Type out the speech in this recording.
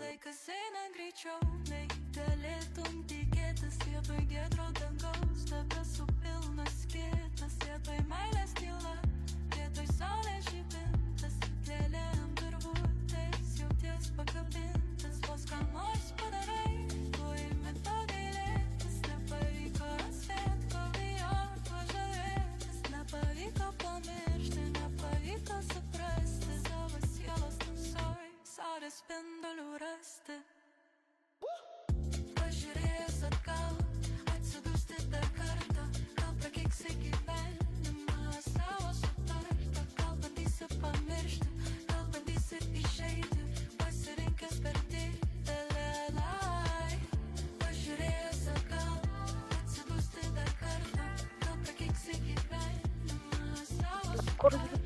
Laikas eina greičiau, nei galėtum tikėtis. Vietoj giedro dangaus debesų pilnas skėtas. Vietoj meilės tyla, vietoj saulės žibintas. Lėlė ant virvutės, jauties pakabintas. Vos ką nors padarai, tu imi pagailėtis. Nepavyko atspėt, pabijot, pažavėtis. Nepavyko pamiršti, nepavyko suprasti savo sielos tamsoj, saulės spindulių rasti. Pažiūrėjus atgal, atsidūsti dar kartą. Gal prakeiksi gyvenimą savo sutartą. Gal bandysi pamiršti, gal bandysi išeiti, pasirinkęs per didelę lai. Pažiūrėjus atgal, atsidūsti dar kartą. Gal prakeiksi gyvenimą savo sutartą.